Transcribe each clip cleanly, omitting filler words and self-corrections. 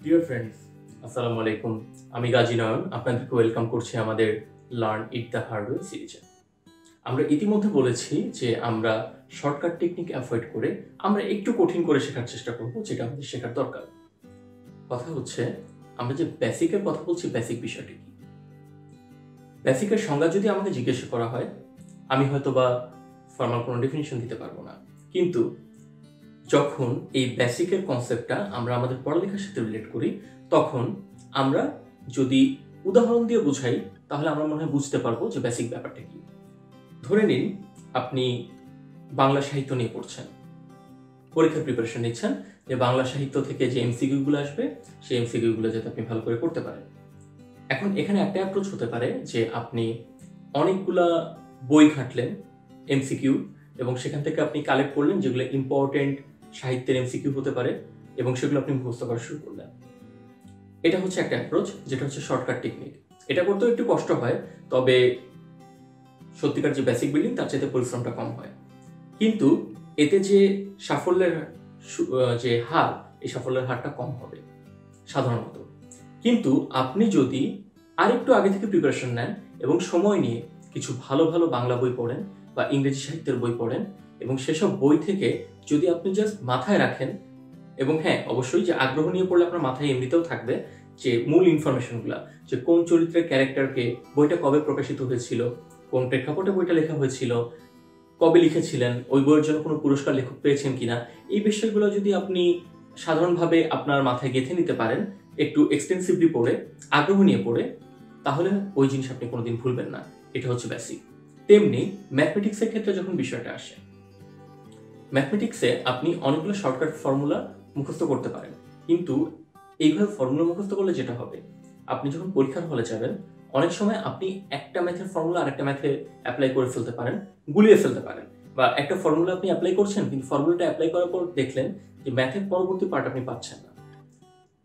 Dear friends, আসসালামু আলাইকুম। আমি গাজী নয়ন আপনাদেরকে ওয়েলকাম করছি আমাদের learn it the hard way সিরিজে। আমরা ইতিমধ্যে বলেছি যে আমরা শর্টকাট টেকনিক অ্যাভয়েড করে আমরা একটু কঠিন করে শেখার চেষ্টা করব, যেটা আমাদের শেখার দরকার। কথা হচ্ছে, আমরা যে বেসিকের কথা বলছি, বেসিক বিষয়টি কি? বেসিকের সংজ্ঞা যদি আমাকে জিজ্ঞাসা করা হয়, আমি হয়তো বা ফর্মাল কোনো ডেফিনিশন দিতে পারবো না, কিন্তু যখন এই বেসিকের কনসেপ্টটা আমরা আমাদের পড়ালেখার সাথে রিলেট করি, তখন আমরা যদি উদাহরণ দিয়ে বুঝাই, তাহলে আমরা মনে হয় বুঝতে পারবো যে বেসিক ব্যাপারটা কি। ধরে নিন আপনি বাংলা সাহিত্য নিয়ে পড়ছেন, পরীক্ষার প্রিপারেশন নিচ্ছেন, যে বাংলা সাহিত্য থেকে যে এমসিকিউগুলো আসবে সেই এমসিকিউগুলো যাতে আপনি ভালো করে করতে পারেন। এখন এখানে একটা অ্যাপ্রোচ হতে পারে যে আপনি অনেকগুলা বই ঘাঁটলেন এমসিকিউ, এবং সেখান থেকে আপনি কালেক্ট করলেন যেগুলো ইম্পর্টেন্ট সাহিত্যের এমসিকিউ হতে পারে, এবং সেগুলো আপনি মুখস্থ করা শুরু করলেন। এটা হচ্ছে একটা অ্যাপ্রোচ, যেটা হচ্ছে শর্টকাট টেকনিক। এটা করতেও একটু কষ্ট হয়, তবে সত্যিকার যে বেসিক বিল্ডিং তার চাইতে পরিশ্রমটা কম হয়, কিন্তু এতে যে সাফল্যের যে হার, এই সাফল্যের হারটা কম হবে সাধারণত। কিন্তু আপনি যদি আরেকটু আগে থেকে প্রিপারেশন নেন এবং সময় নিয়ে কিছু ভালো ভালো বাংলা বই পড়েন বা ইংরেজি সাহিত্যের বই পড়েন, এবং সেসব বই থেকে যদি আপনি জাস্ট মাথায় রাখেন, এবং হ্যাঁ অবশ্যই যে আগ্রহ নিয়ে পড়লে আপনার মাথায় এমনিতেও থাকবে যে মূল ইনফরমেশনগুলো, যে কোন চরিত্রের ক্যারেক্টারকে, বইটা কবে প্রকাশিত হয়েছিল, কোন প্রেক্ষাপটে বইটা লেখা হয়েছিল, কবে লিখেছিলেন, ওই বইয়ের জন্য কোনো পুরস্কার লেখক পেয়েছেন কিনা, এই বিষয়গুলো যদি আপনি সাধারণভাবে আপনার মাথায় গেঁথে নিতে পারেন, একটু এক্সটেন্সিভলি পড়ে, আগ্রহ নিয়ে পড়ে, তাহলে ওই জিনিস আপনি কোনোদিন ভুলবেন না। এটা হচ্ছে বেসিক। তেমনি ম্যাথমেটিক্সের ক্ষেত্রে যখন বিষয়টা আসে, ম্যাথমেটিক্সে আপনি অনেকগুলো শর্টকাট ফর্মুলা মুখস্থ করতে পারেন, কিন্তু এইভাবে ফর্মুলা মুখস্থ করলে যেটা হবে, আপনি যখন পরীক্ষার হলে যাবেন, অনেক সময় আপনি একটা ম্যাথের ফর্মুলা আরেকটা ম্যাথে অ্যাপ্লাই করে ফেলতে পারেন, গুলিয়ে ফেলতে পারেন। বা একটা ফর্মুলা আপনি অ্যাপ্লাই করছেন, কিন্তু ফর্মুলাটা অ্যাপ্লাই করার পর দেখলেন যে ম্যাথের পরবর্তী পার্ট আপনি পাচ্ছেন না।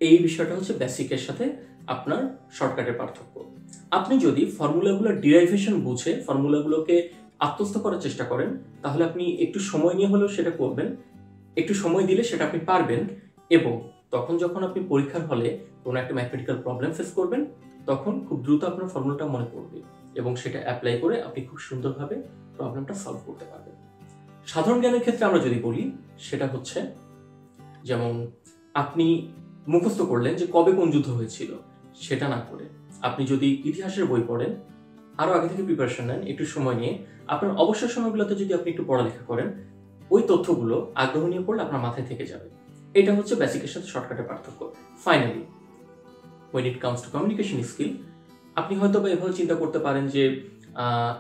এই বিষয়টা হচ্ছে বেসিকের সাথে আপনার শর্টকাটের পার্থক্য। আপনি যদি ফর্মুলাগুলোর ডিরাইভেশন বুঝে ফর্মুলাগুলোকে আত্মস্থ করার চেষ্টা করেন, তাহলে আপনি একটু সময় নিয়ে হলেও সেটা করবেন, একটু সময় দিলে সেটা আপনি পারবেন, এবং তখন যখন আপনি পরীক্ষার হলে কোনো একটা ম্যাথমেটিক্যাল প্রবলেম ফেস করবেন, তখন খুব দ্রুত আপনার ফর্মুলাটা মনে পড়বে, এবং সেটা অ্যাপ্লাই করে আপনি খুব সুন্দরভাবে প্রবলেমটা সলভ করতে পারবেন। সাধারণ জ্ঞানের ক্ষেত্রে আমরা যদি বলি, সেটা হচ্ছে যেমন আপনি মুখস্থ করলেন যে কবে কোন যুদ্ধ হয়েছিল, সেটা না করে আপনি যদি ইতিহাসের বই পড়েন, আরও আগে থেকে প্রিপারেশন নেন, একটু সময় নিয়ে, আপনার অবসর সময়গুলোতে যদি আপনি একটু পড়ালেখা করেন, ওই তথ্যগুলো আগ্রহ নিয়ে পড়লে আপনার মাথায় থেকে যাবে। এটা হচ্ছে বেসিকের সাথে শর্টকাটের পার্থক্য। Finally, when it comes to communication skill, আপনি হয়তো বা এভাবে চিন্তা করতে পারেন যে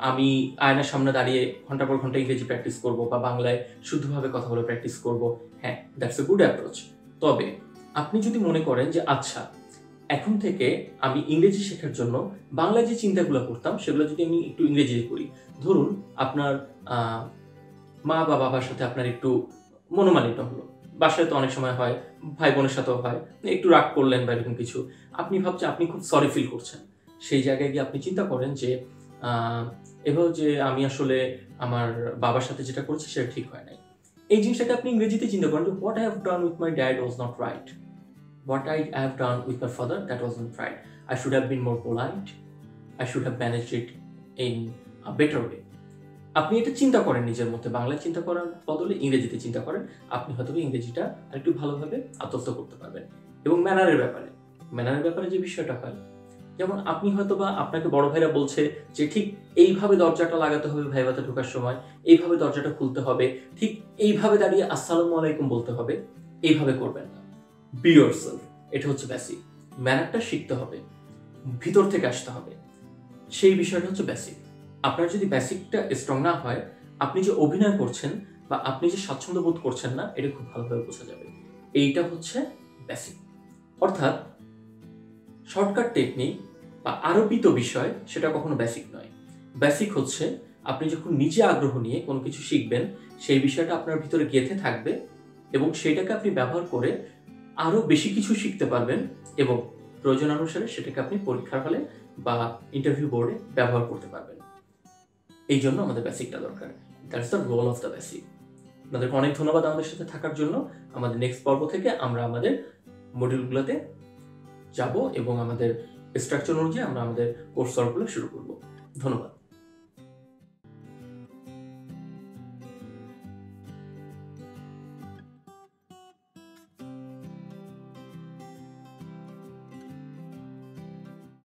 আমি আয়নার সামনে দাঁড়িয়ে ঘন্টার পর ঘন্টা ইংরেজি প্র্যাকটিস করব, বা বাংলায় শুদ্ধভাবে কথা বলে প্র্যাকটিস করব। হ্যাঁ, দ্যাটস এ গুড অ্যাপ্রোচ। তবে আপনি যদি মনে করেন যে আচ্ছা, এখন থেকে আমি ইংরেজি শেখার জন্য বাংলায় যে চিন্তাগুলো করতাম সেগুলো যদি আমি একটু ইংরেজিতে করি, ধরুন আপনার মা বা বাবার সাথে আপনার একটু মনোমালিন্য হলো, বাসায় তো অনেক সময় হয়, ভাই বোনের সাথেও হয়, একটু রাগ করলেন বা এরকম কিছু, আপনি ভাবছেন আপনি খুব সরি ফিল করছেন, সেই জায়গায় গিয়ে আপনি চিন্তা করেন যে এভাবে যে আমি আসলে আমার বাবার সাথে যেটা করছি সেটা ঠিক হয় নাই। এই জিনিসটাকে আপনি ইংরেজিতে চিন্তা করেন যে what I have done with my dad was not right, what I have done with my father, that wasn't right. I should have been more polite. I should have managed it in a better way. আপনি এটা চিন্তা করেন নিজের মধ্যে, বাংলায় চিন্তা করার বদলে ইংরেজিতে চিন্তা করেন, আপনি হয়তো ইংরেজিটা আরেকটু ভালোভাবে আত্মস্থ করতে পারবেন। এবং ম্যানারের ব্যাপারে যে বিষয়টা হয়, যেমন আপনি হয়তো বা আপনাকে বড় ভাইরা বলছে যে ঠিক এইভাবে দরজাটা লাগাতে হবে ভাইভাতে ঢোকার সময়, এইভাবে দরজাটা খুলতে হবে, ঠিক এইভাবে দাঁড়িয়ে আসসালামু আলাইকুম বলতে হবে, এইভাবে করবেন না। বি ইয়োরসেলফ, এটা হচ্ছে বেসিক। ম্যানারটা শিখতে হবে, ভিতর থেকে আসতে হবে, সেই বিষয়টা হচ্ছে বেসিক। আপনার যদি বেসিকটা স্ট্রং না হয়, আপনি যে অভিনয় করছেন বা আপনি যে স্বাচ্ছন্দ্য বোধ করছেন না, এটা খুব ভালোভাবে বোঝা যাবে। এইটা হচ্ছে বেসিক। অর্থাৎ শর্টকাট টেকনিক বা আরোপিত বিষয় সেটা কখনো বেসিক নয়। বেসিক হচ্ছে আপনি যখন নিজে আগ্রহ নিয়ে কোনো কিছু শিখবেন, সেই বিষয়টা আপনার ভিতরে গেঁথে থাকবে, এবং সেটাকে আপনি ব্যবহার করে আরও বেশি কিছু শিখতে পারবেন, এবং প্রয়োজনানুসারে সেটাকে আপনি পরীক্ষার হলে বা ইন্টারভিউ বোর্ডে ব্যবহার করতে পারবেন। এই জন্য আমাদের বেসিকটা দরকার। That's the role of the basic. আপনাদেরকে অনেক ধন্যবাদ আমাদের সাথে থাকার জন্য। আমাদের নেক্সট পর্ব থেকে আমরা আমাদের মডিউলগুলোতে যাব এবং আমাদের স্ট্রাকচার অনুযায়ী আমরা আমাদের কোর্স সলভগুলো শুরু করব। ধন্যবাদ।